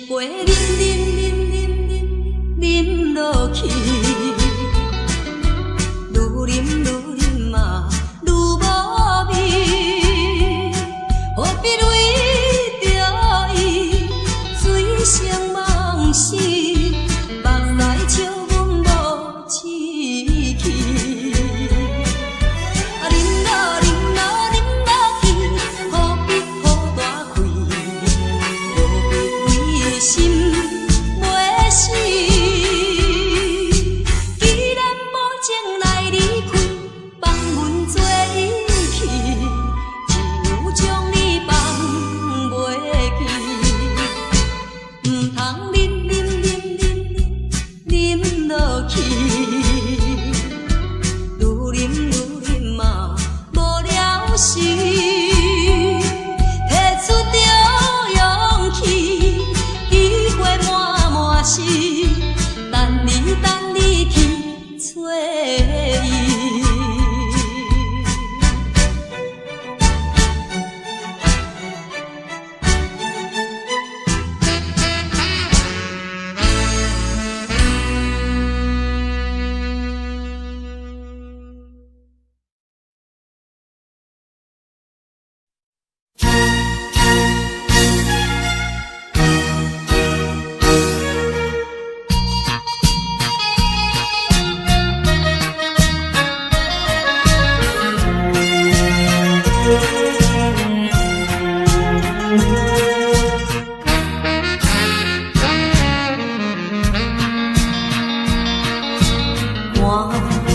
杯啉落去，愈啉嘛愈无味，何必为着伊醉生梦死，目屎笑阮无志气。啉落去，何必好大开，无必为心袂死。既然无情来离开，放阮做伊去，只有将你放袂记。毋通啉落去，愈啉嘛无了时，摕出着勇气，机会满是，等你去找伊。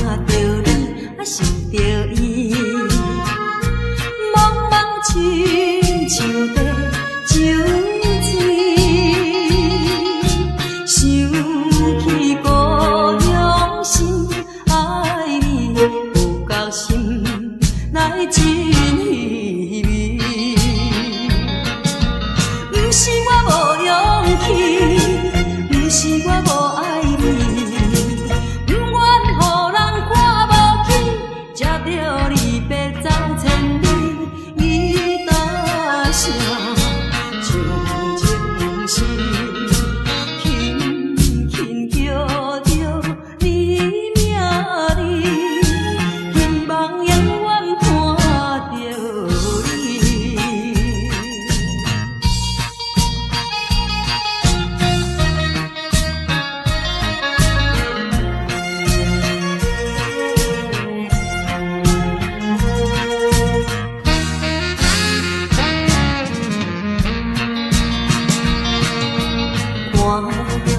看着你，想着伊，茫茫亲像在酒醉，想起故乡心，爱你有够心来真稀微。不是我无勇气，不是我无爱你。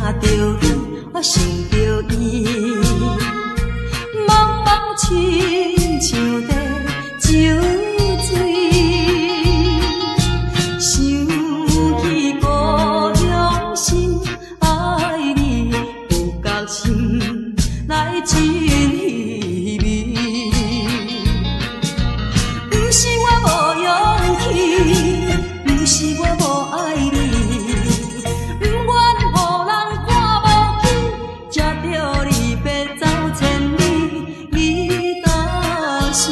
看着你，我想着伊，茫茫亲像在酒醉，想起故乡心，爱你有够心来真稀微。不是我无勇气，不是我无爱你。吃着你白走千里，你答啥？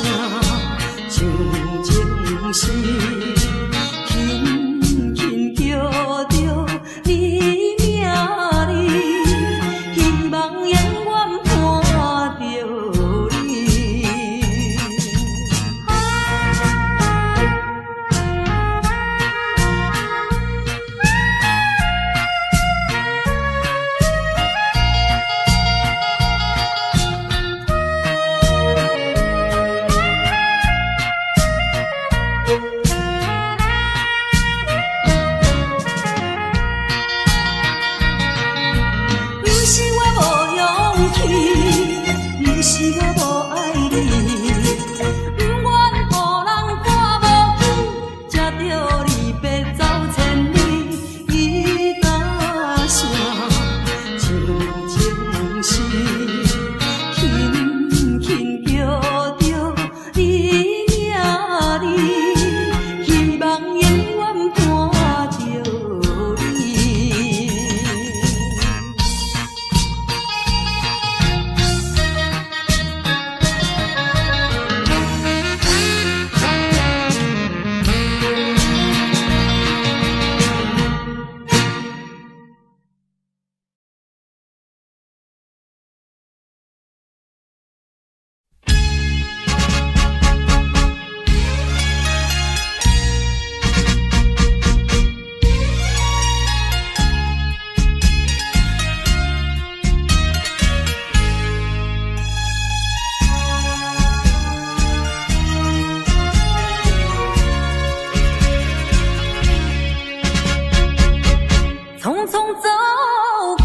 匆匆走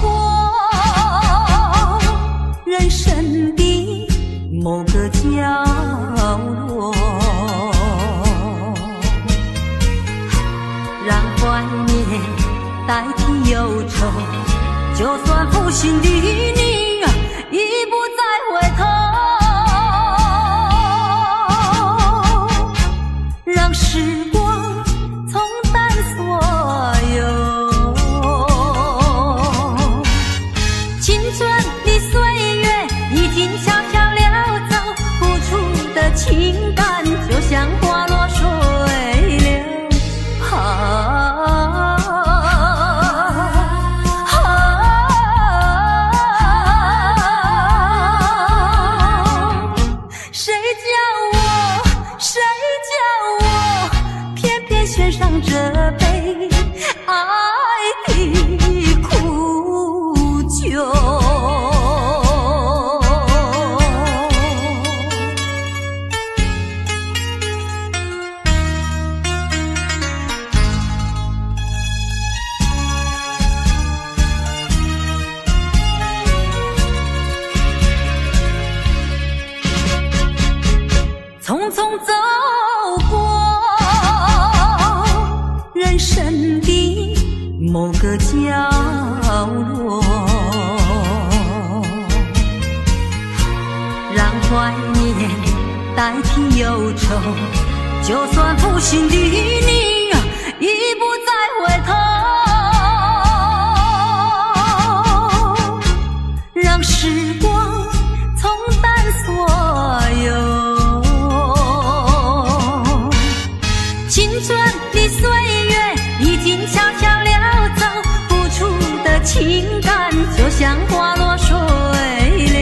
过人生的某个角落，让怀念代替忧愁，就算负心的你已不再回头，让时光冲淡所有青春的岁月，已经悄悄溜走，付出的情感就像花落水流。献上这杯爱的苦酒。匆匆走过人生的某个角落，让怀念代替忧愁，就算负心的你已不再回头，让时光冲淡所有青春的岁月，已经悄悄溜走，付出的情感就像花落水流。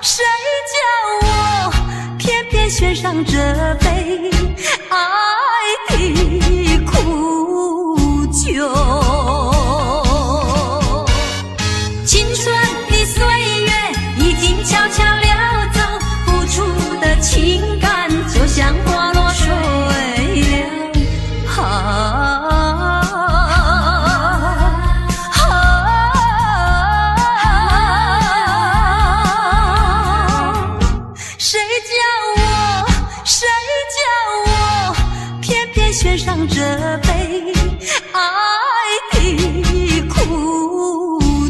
谁叫我偏偏选上这杯爱的苦酒。青春的岁月已经悄悄溜走，付出的情感就像花落水流。谁叫我偏偏选上这杯爱的苦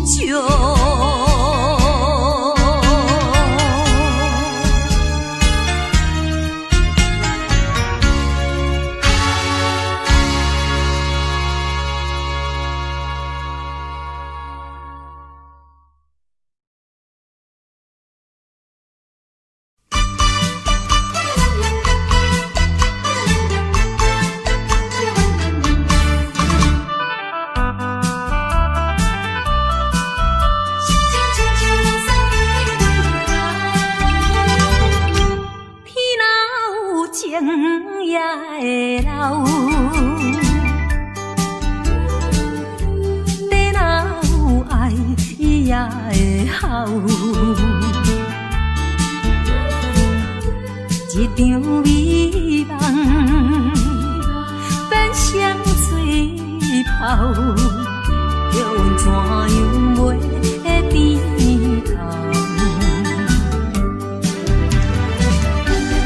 酒。情也会老，地若有爱，伊也会好。一场美梦变成水泡，叫阮怎样袂低头？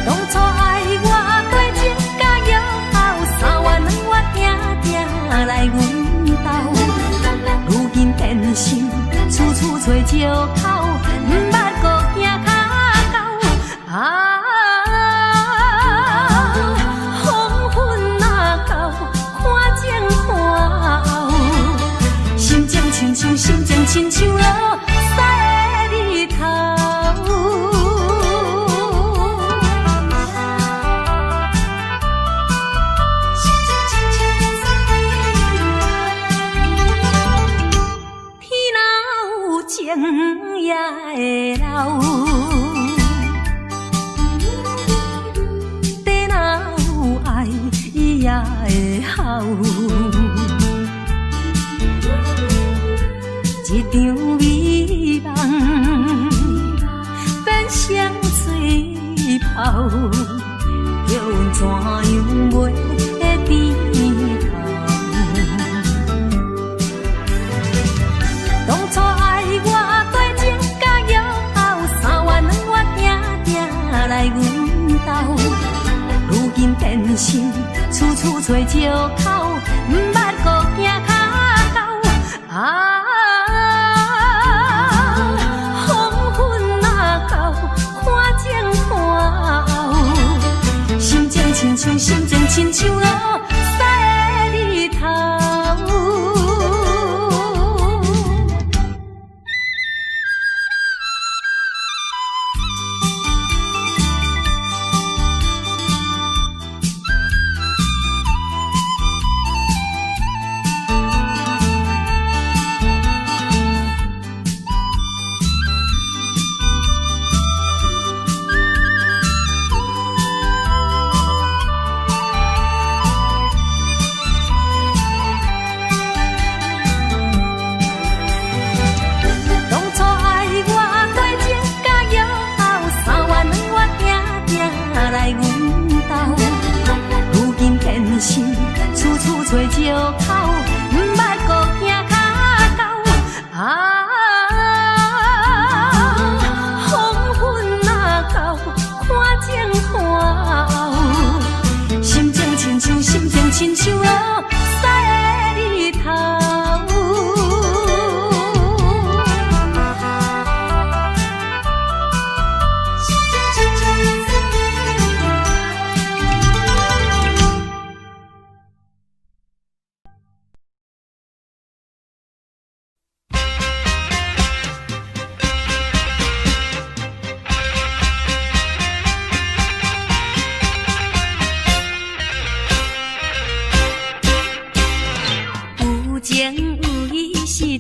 当初爱我对情甲友好，3月2月定定来阮兜，如今变心，处处找借口，毋捌搁行骹到啊。心情亲像落雪的日头，天若有情也会老，地若有爱伊也会好。一场美心，处处找借口，毋捌搁行骹到。啊，黄昏若到，看前看后，心情亲像心情亲像落西的日头。处处找借口，毋捌搁行骹到。啊，黄昏若到，看前看后，心情亲像心情亲像落西的日头。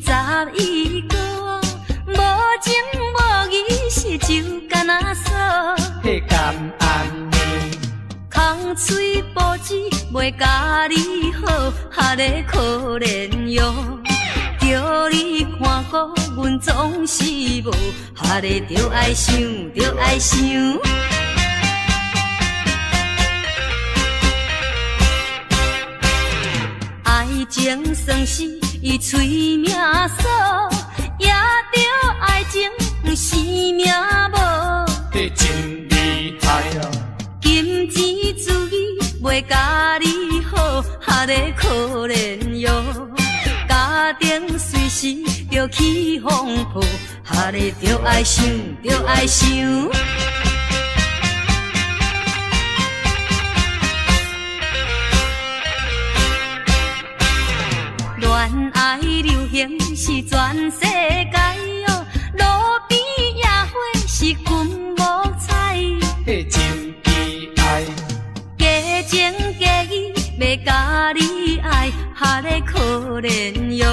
11个，无情无义是酒干那锁。迄甘安暝，空嘴报纸袂甲你好，哈个可怜哟。着你看过，阮总是无，哈个着爱想，着爱想。爱情算是伊催命锁，也着爱情是命无。迄真厉害啊！金钱主义袂甲你好，哈个可怜哟。家庭随时着起风暴，哈个着爱想，着爱想。恋爱流行是全世界哦，路边野花是君无采。迄真悲哀，假情假意要甲你爱，哈个可怜哟。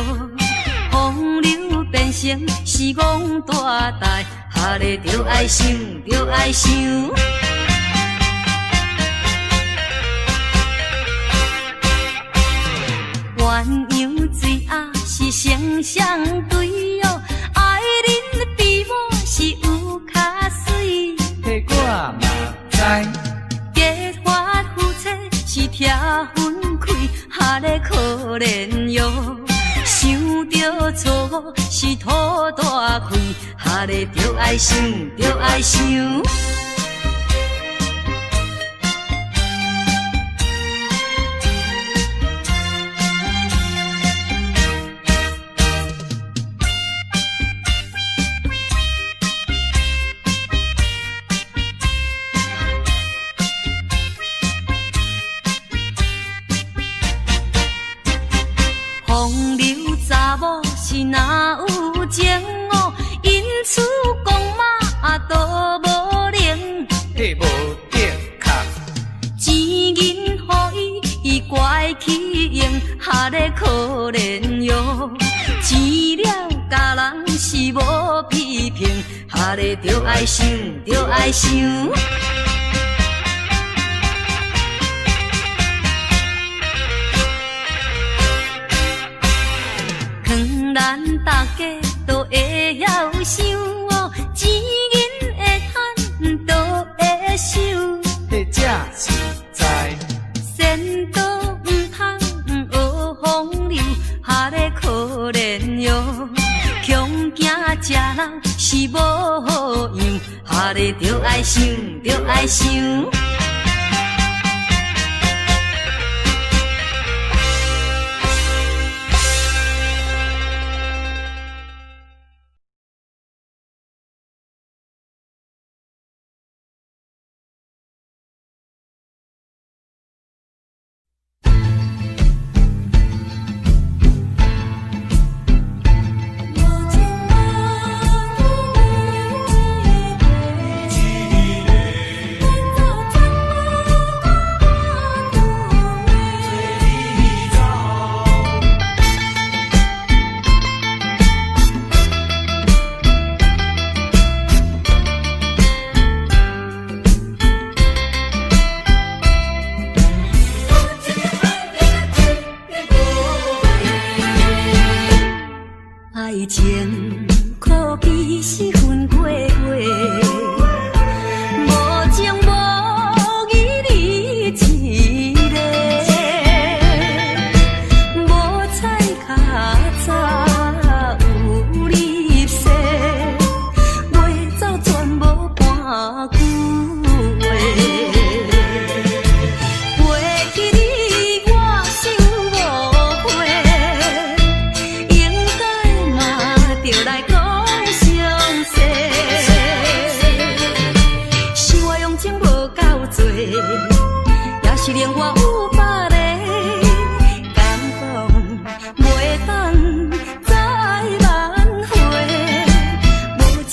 风流变成是戆大台，哈个着爱想，着爱想。鸳鸯水鸭是成双对哦，爱人比我是有较水。迄我嘛知，结发夫妻是拆分开，哈个可怜哟。想着错误是土大开，哈个着爱想，着爱想。风流查某是哪有情哦，因此讲嘛都无灵。迄无得确，钱银予伊怪起用，哈个可怜哟。钱了家人是无批评，哈个着爱想，着爱想。咱大家都会晓想哦，钱银会趁都会收。迄才实在，仙道唔通学风流，哈个可怜哟。强行食人是无好样，哈个着爱想，着爱想。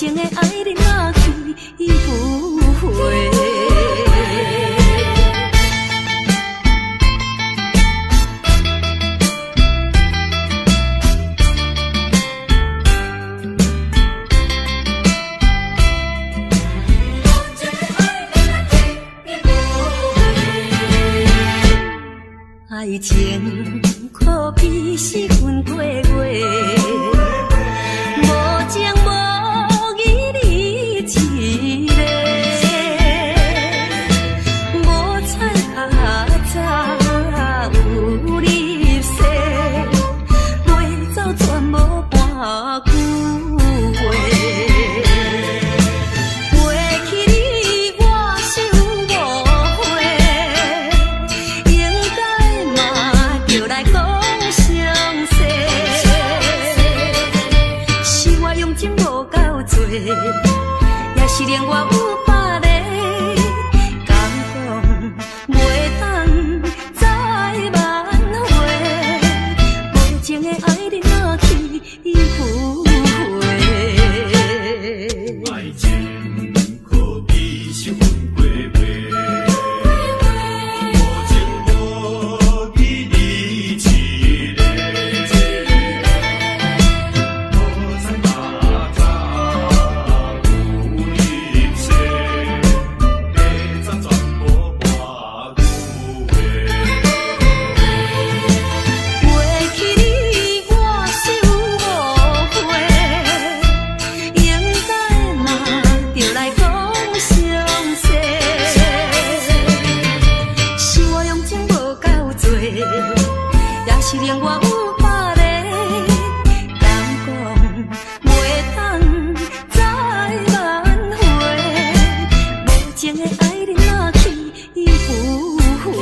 情的爱人若去不回。爱情可比是分过月，无情无义你一个，无彩较早有你说，袂走全无半句话。背起你我手无悔，应该嘛就来讲详细。是我用情无够多，也是连我有百个敢讲袂当再挽回，无情的爱人若去不回。爱情可比是分过月，无情无义你一个，无彩较早有你说，袂走全无半句话。背起你我手无悔，应该嘛就来讲详细。是我用情无够多，也是连我有百个敢讲袂当再挽回，无情的爱人若去不回。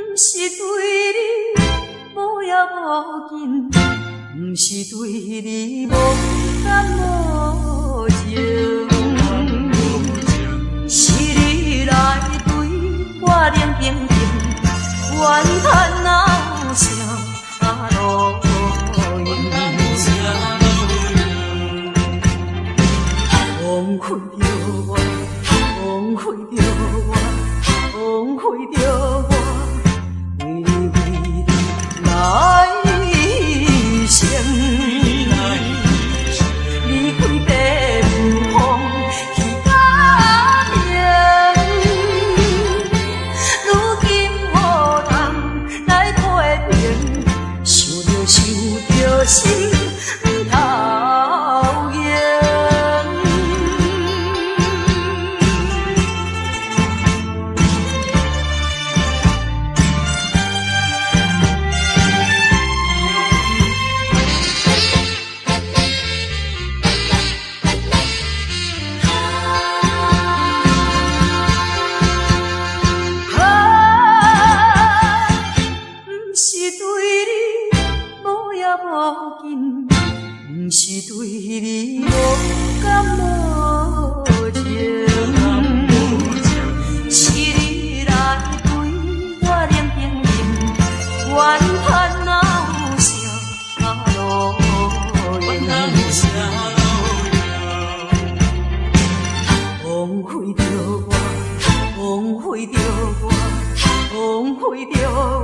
不是对你无也无劲，不是对你无感无情，是你来对我冷冰冰，怨叹闹啥路用，枉费着我，枉费着我，枉费着我。为你来生，离开地方去甲命，如今无人来批评，想着心讨厌。无劲，不是对你无感无情，是你来对我冷冰冰，怨叹闹啥路用，枉费着我，枉费着我，枉费着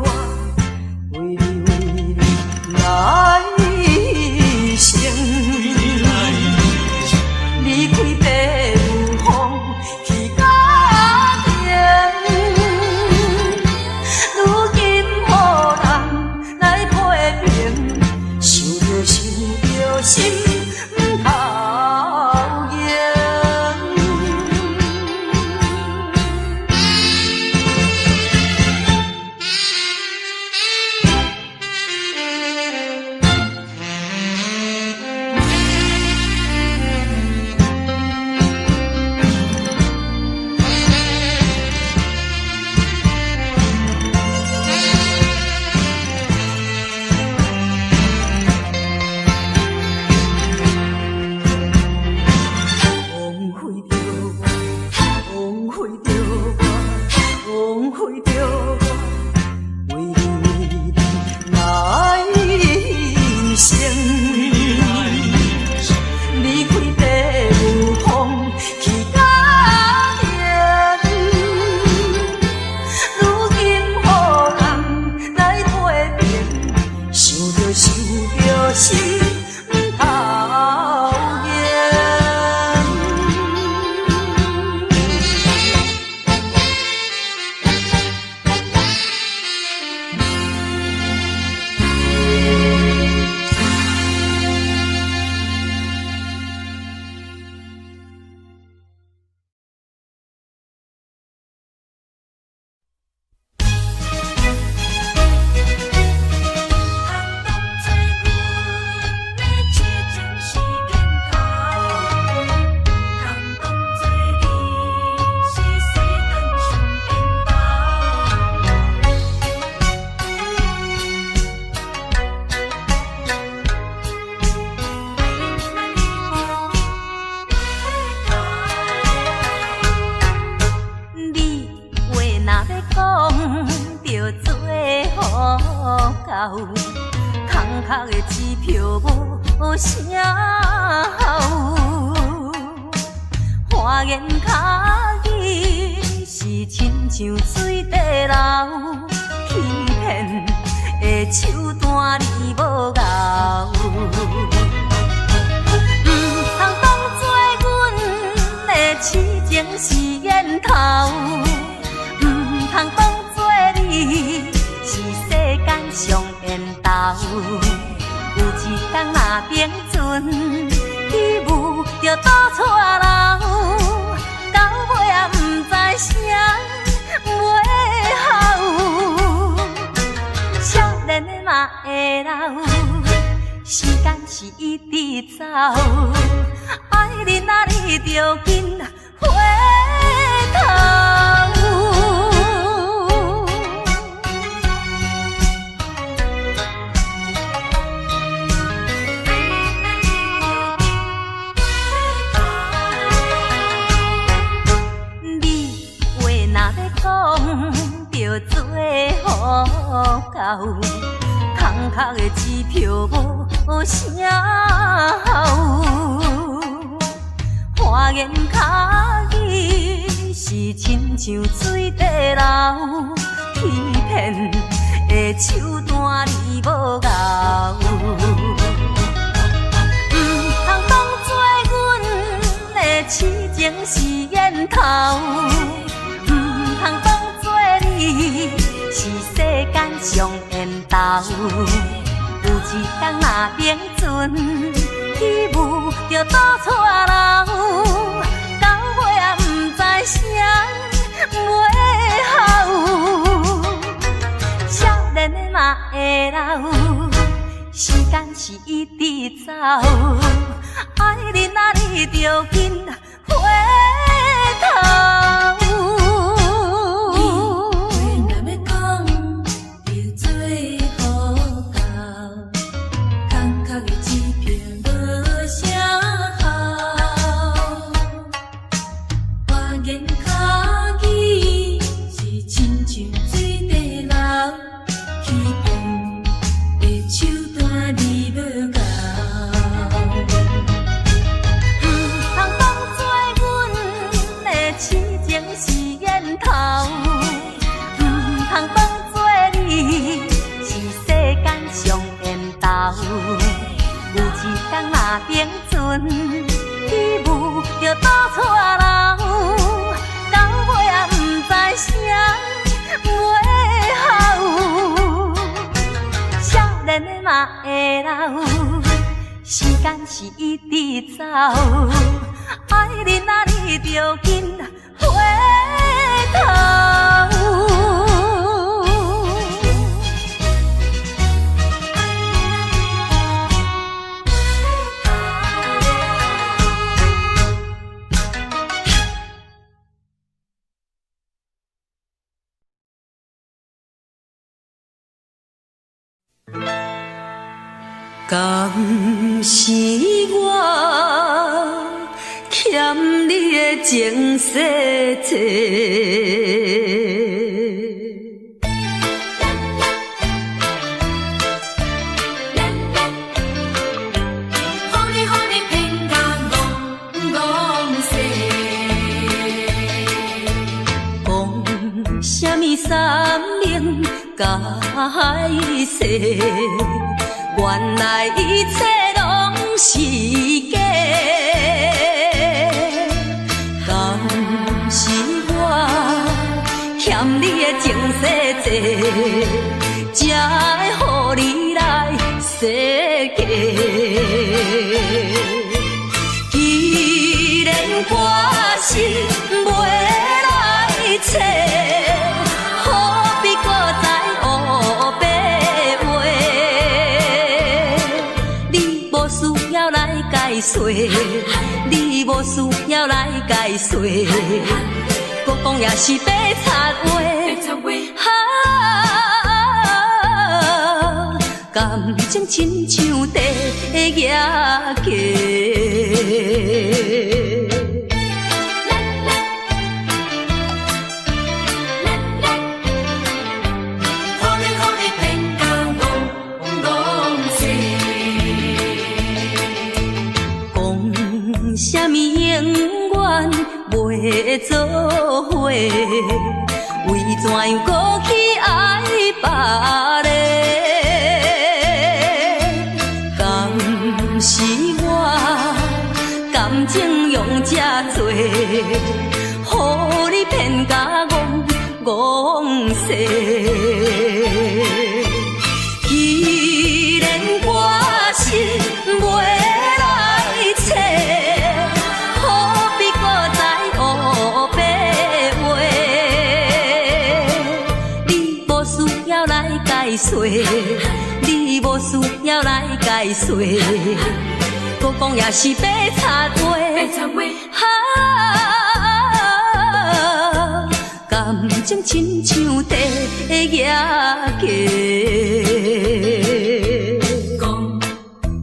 我，为你来生，离开地方空壳的支票无啥效。花言巧语是亲像水地流，欺骗的手段你无咬。通当作阮的痴情是烟头，通当作你是世间上缘投。有一天若冰存，起舞就倒错楼，到尾也不知啥袂好。少年的嘛会老，时间是一直走，爱你啊你着紧回头。着做好到，空壳的支票无啥效。花言巧语是亲像水地流，欺骗的手段你无咬。通当作阮的痴情是烟头，通当你是世间上缘投。有一天若冰存，起舞就倒错楼，到尾也不知啥袂好。少年的嘛会老，时间是一直走，爱你啊你着紧回头。有一天若冰存，起舞就倒错楼，到尾也不知啥袂好。少年的嘛会老，时间是一直走，爱你啊你着紧回头。敢是我欠你的情世多，乎你偏甲戆说，讲啥物三明解释。原来一切拢是假，敢是我欠你的情世多，才会予你来世界。既然我是袂来找，何必搁再黑白？解说，你无需要来解说，搁讲也是白插话。感情亲像地野鸡。啥物永远袂做伙？为怎样搁去爱别个？敢是我感情用这多，予你骗甲戆世？既然我心袂来找，何必搁再黑白话？你无需要来解说，你无需要来解说，搁讲也是白插话。感情亲像地野鸡。讲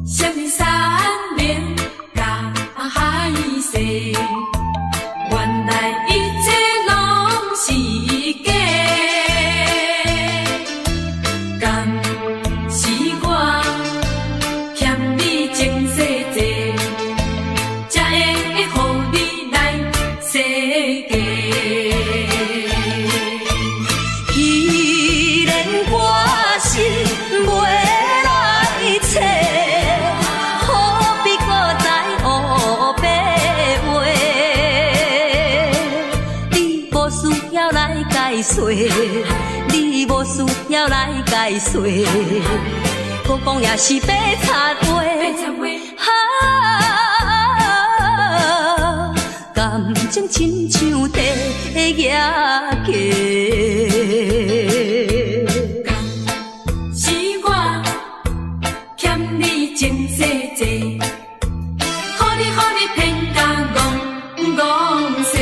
什么三年甲海誓，原来一切拢是假。敢是我欠你情世债，才会予你来世界。你无需要来解说，搁讲也是白插话。感情亲像地野鸡。是我欠你情世债，予你骗甲戆世。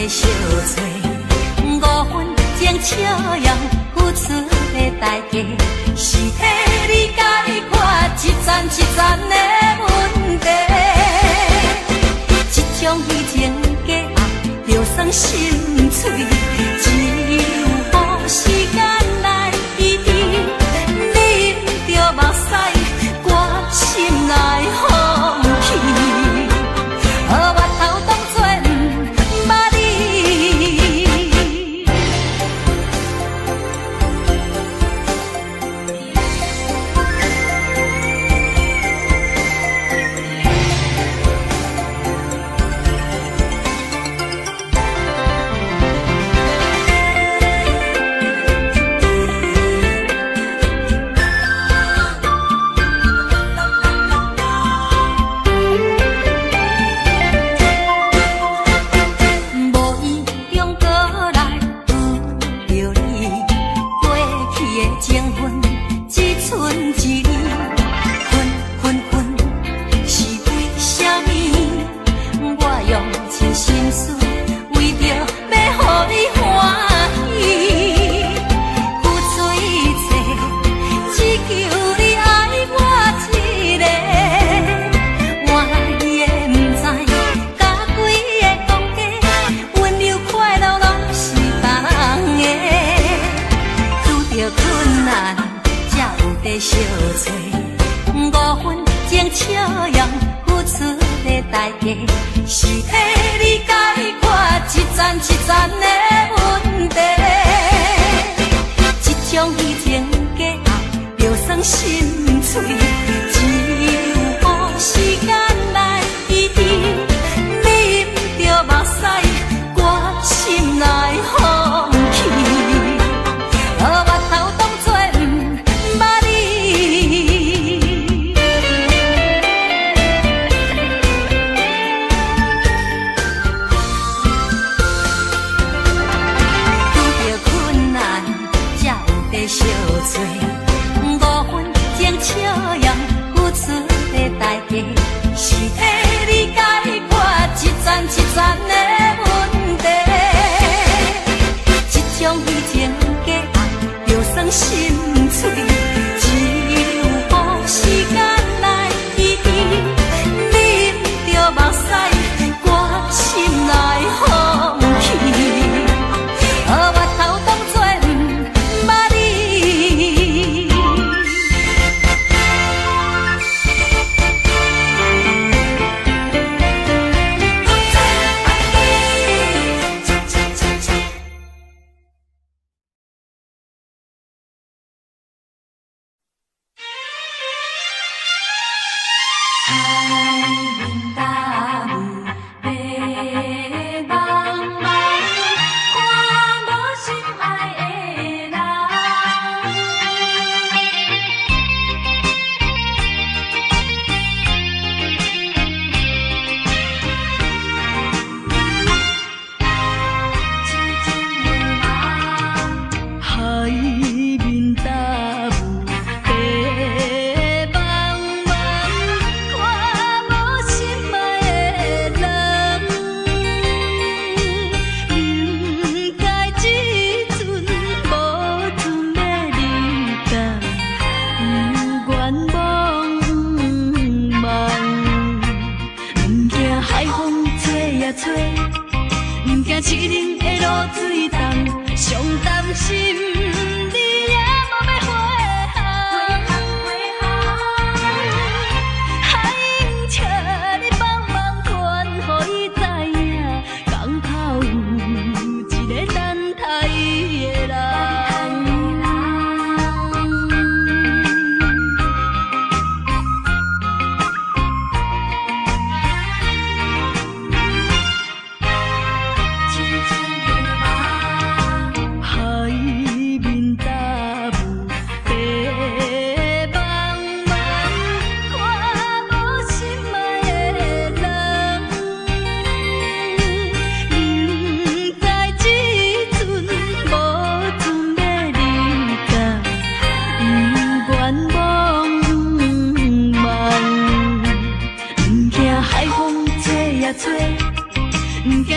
相找，五分钟笑容付出的代价，是替你解决一层一层的问题。这种虚情假爱，着送心碎，只有予时间来医治。啉着目屎，我心内空气。 相找，五分钟笑容付出的代价，是替你解决一层一层的。送心碎，只有雨时间来治，啉着目屎，我心内风起，我头当作不捌你。遇着困难，才有地相做。五分钟笑容付出的代价，是替你解决一层一层的问题。这种以前的爱，就算心碎，只有雨时间来治，啉着目屎，我心内风起，我头当作不捌你。凄冷的露水重，上担心你也无要回航。海英笑你帮忙传，予伊知影，港口有一个等待伊的人。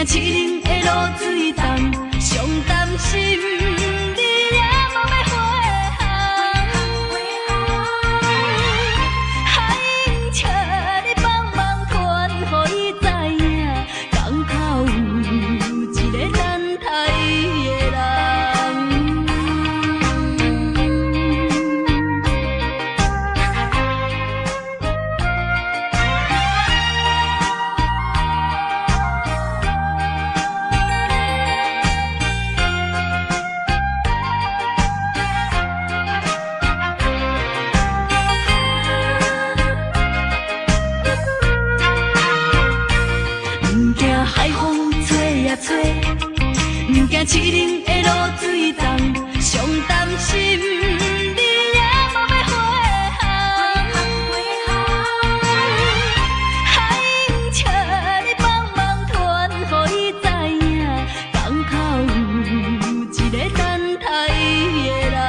凄冷的露水重，上担心你也无要回航。海英笑你帮忙传，予伊知影，港口有一个等待伊的人。海风吹呀吹，不惊凄冷的露水重，上担心你也无要回航。海英笑你帮忙传，予伊知影，港口有一个等待伊的人。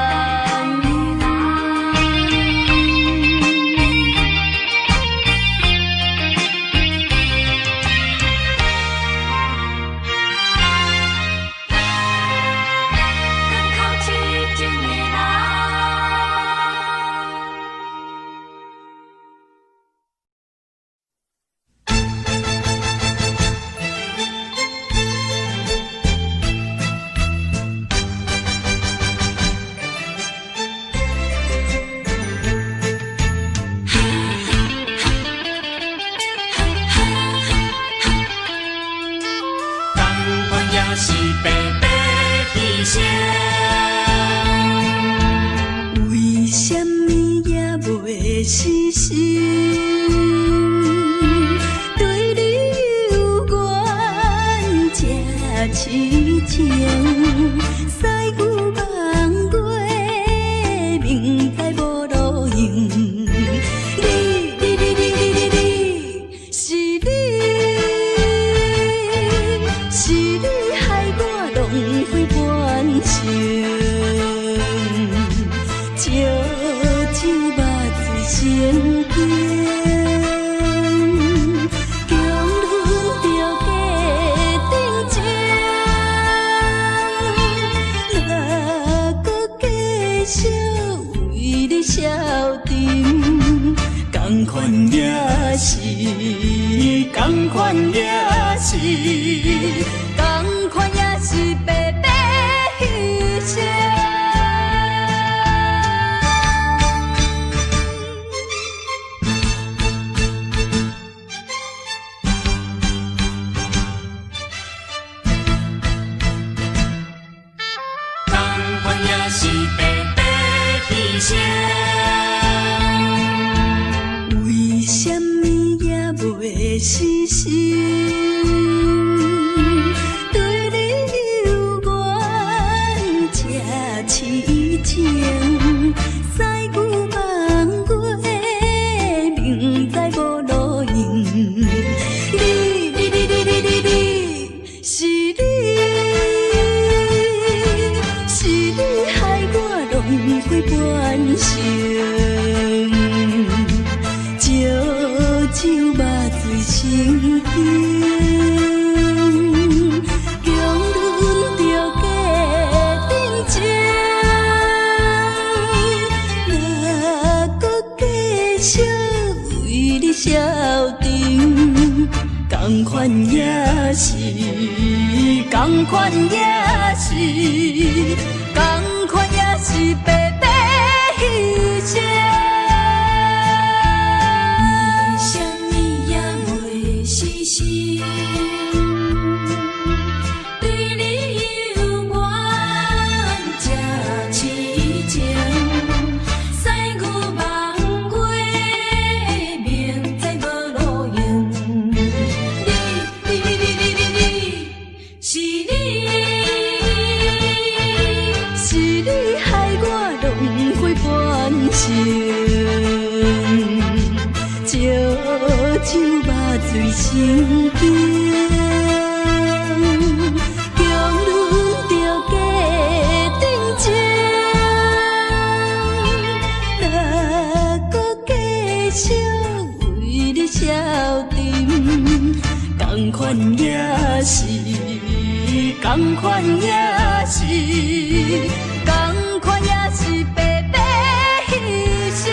是白白的声。为什么死心，对你有缘这痴情，使牛梦过，明知无路用。同款也是，同款也是，同款也是白白牺牲。同款也是白白牺牲。袂死心，对你有缘这痴情，使牛梦过，明知无路用。是你害我浪费半生。酒目醉成冰，强忍着假定情，哪搁继续为你消沉？同款也是，同款也是，同款也是白白牺牲。对你有缘这痴情，使牛梦过，明知无路用。是你害我浪费半生，烧酒目醉成冰。同款也是，同款也是，同款也是白白牺牲。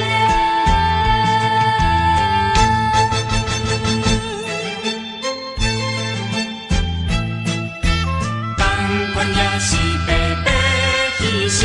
同款也是白白牺牲。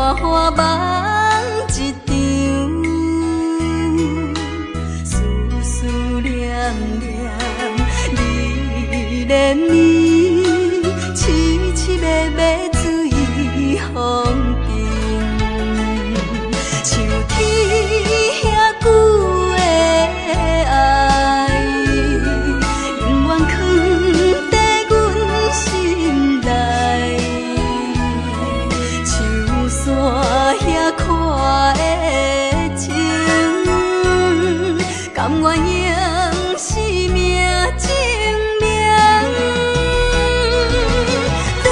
花花梦一场，思思念念你连绵，凄凄密密水风景，像天遐久的爱，永远藏在阮心内。像山遐看的情，甘愿用生命证明。对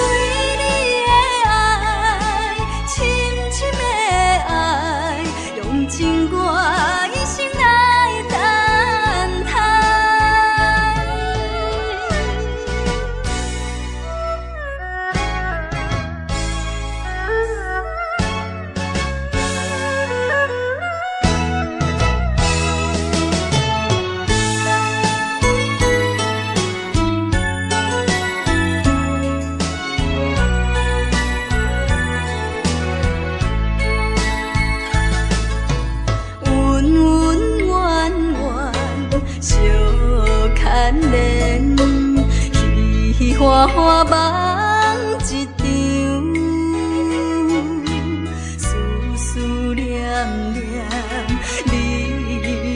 你的爱，深深的爱，用情我一生来等待。花花梦一场，思思念念你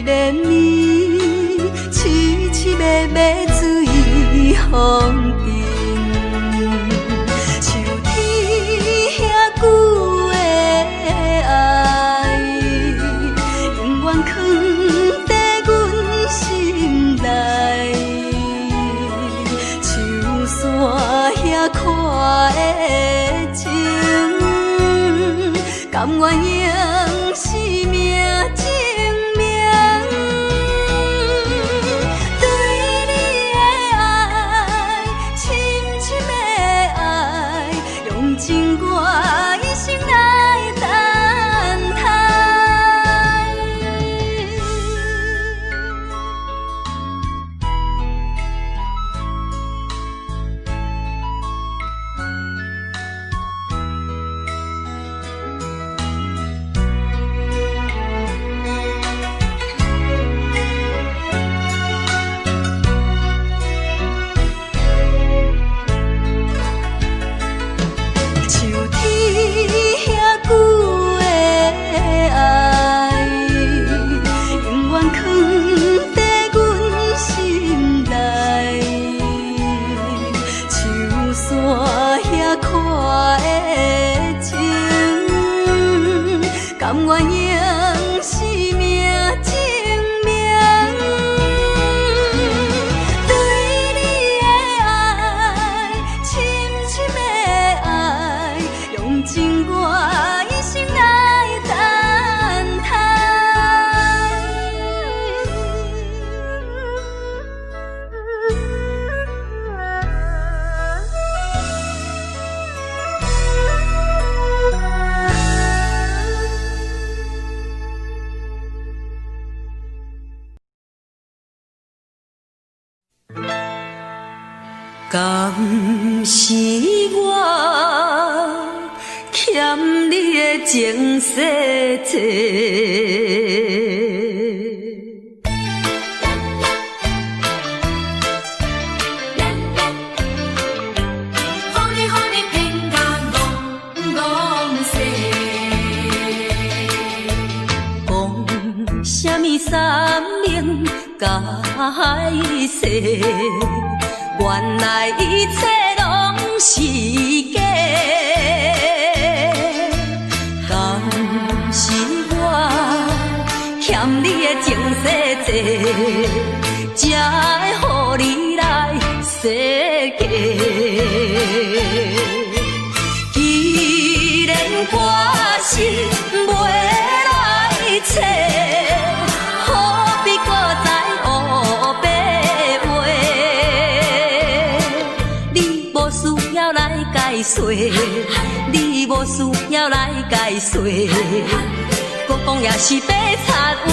连绵，凄凄密密水风景，像天遐久的爱，永远藏在阮心内。山遐看的情，甘愿用生命证明。对你的爱，深深的爱，用情我一生来等待。甘愿用生命证明。对你的爱，深深的爱，用情我一生来等待。敢是我欠你的情世多，讲什么三明解释？原来一切拢是假，敢是我欠你的情世多，才会予你来世界。既然我是袂来找，何必搁再黑白话？无需要来解说，你无需要来解说，我讲也是白插话。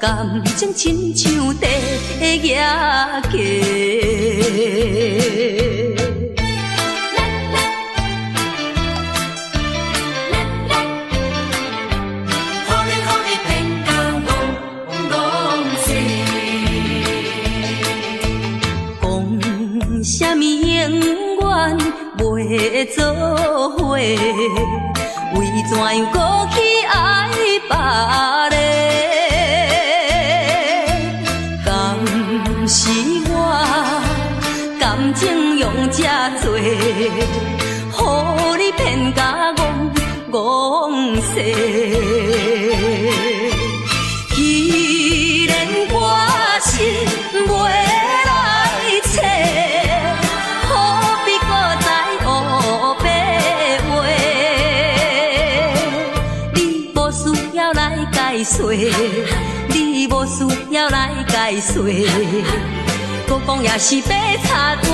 感情亲像地野鸡，做伙，为怎样过去爱别个？敢是我感情用这多，予你骗甲戆世。既然我心袂来找，何必搁再黑白话？你无需要来解说，你无需要来解说，搁讲也是白插话。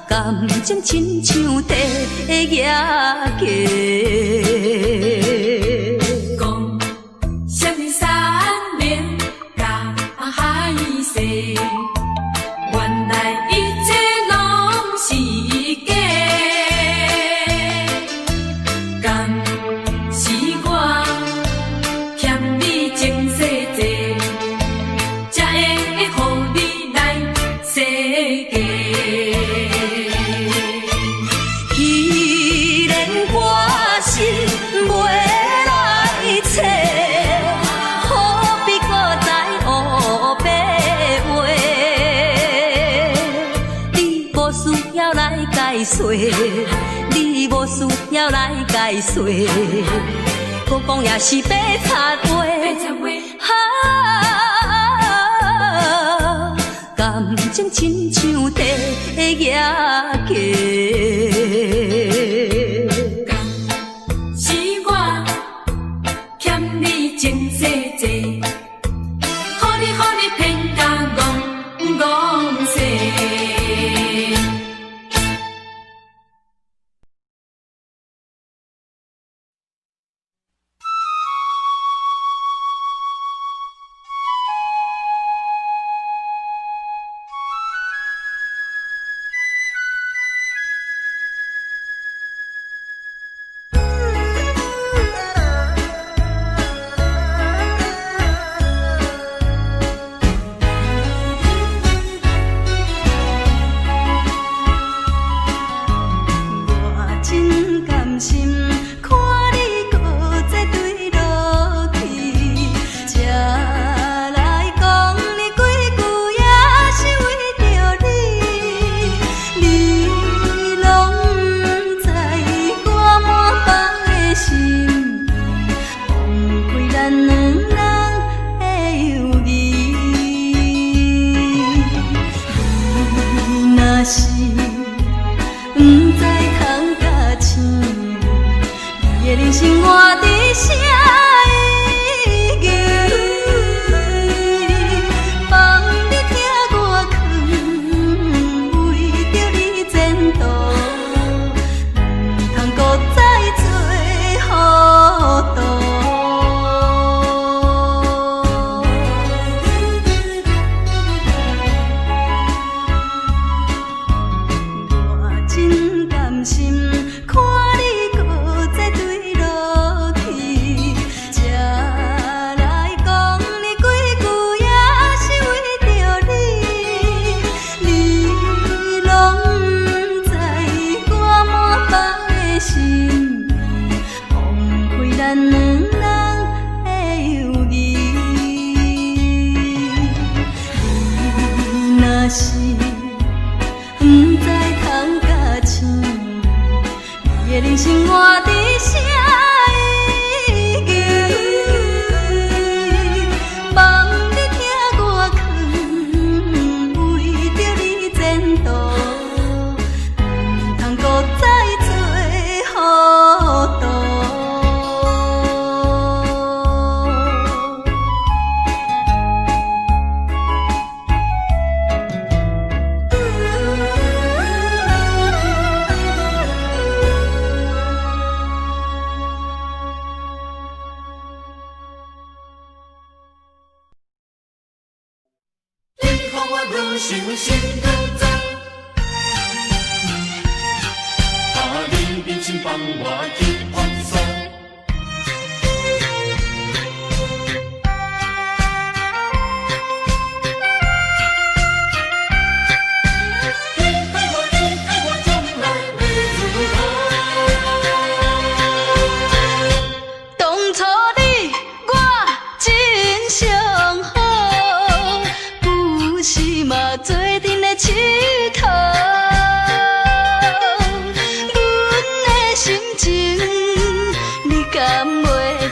感情亲像地野鸡。你无需要来解说，搁讲也是白插话。感情亲像地野鸡。是我欠你情世济，予你骗甲戆世。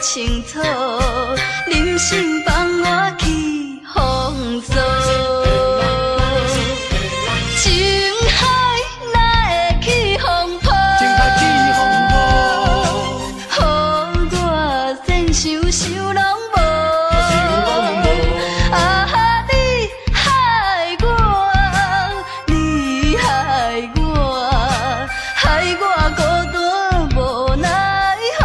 清楚，人生放我去风骚。情海哪会去风波？情海去风波，予我先想想拢无。啊，你害我，你害我，害我孤单无奈何。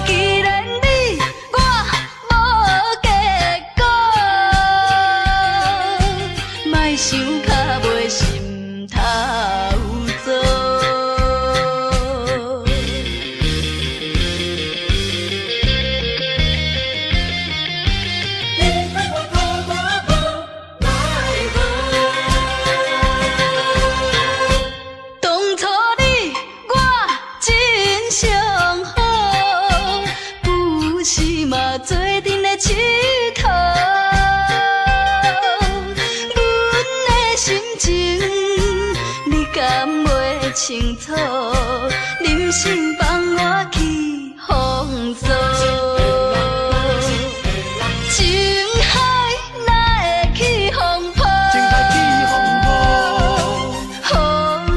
既然你我无结果，莫想较袂心头做。当初你我真相好，不是嘛做阵的佚佗。阮的心情你敢袂清楚？人生放我去风骚。情海哪会去风波？情海去风波，予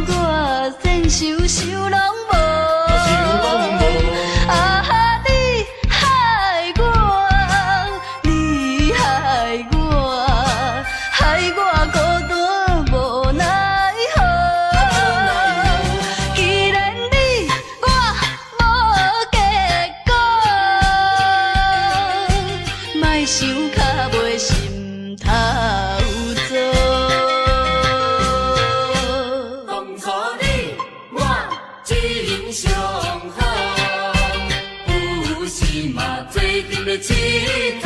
我先想想拢无。啊，你害我，你害我，害我孤单无奈何。既然你我无结果，莫想较袂心头做。当初你我真相好，有时嘛做阵的佚佗。